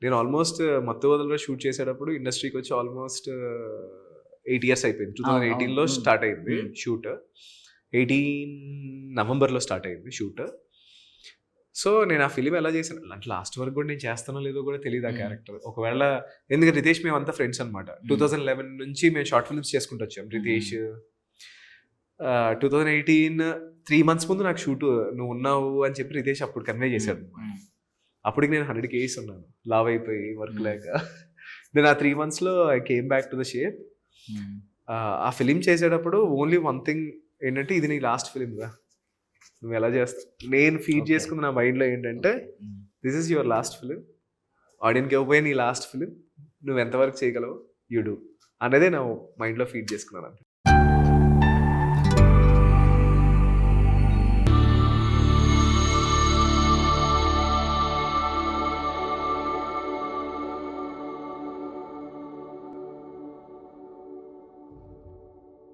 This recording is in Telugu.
నేను ఆల్మోస్ట్ మత్తు వదలలో షూట్ చేసేటప్పుడు ఇండస్ట్రీకి వచ్చి ఆల్మోస్ట్ 8 years అయిపోయింది. 2018లో స్టార్ట్ అయింది షూట్. 18 నవంబర్లో స్టార్ట్ అయింది షూట్. సో నేను ఆ ఫిలిం ఎలా చేశాను అంటే లాస్ట్ వరకు కూడా నేను చేస్తానో లేదో కూడా తెలియదు ఆ క్యారెక్టర్. ఒకవేళ ఎందుకంటే రితేష్ మేము అంతా ఫ్రెండ్స్ అనమాట. 2011 నుంచి మేము షార్ట్ ఫిల్మ్స్ చేసుకుంటూ వచ్చాం. రితేష్ 2018 3 months ముందు నాకు షూట్ నువ్వు ఉన్నావు అని చెప్పి రితేష్ అప్పుడు కన్వే చేశాడు. అప్పటికి నేను 100 kgs ఉన్నాను, లావ్ అయిపోయి వర్క్ లేక. నేను ఆ 3 monthsలో I came back to the shape. ఆ ఫిలిం చేసేటప్పుడు ఓన్లీ వన్ థింగ్ ఏంటంటే ఇది నీ లాస్ట్ ఫిలిం రా, నువ్వు ఎలా చేస్తావు. నేను ఫీడ్ చేసుకున్న నా మైండ్లో ఏంటంటే this is your last film, ఆడియన్కి ఇవ్వబోయే నీ లాస్ట్ ఫిలిం, నువ్వు ఎంతవరకు చేయగలవు యూ డూ అనేది నా మైండ్లో ఫీడ్ చేసుకున్నాను.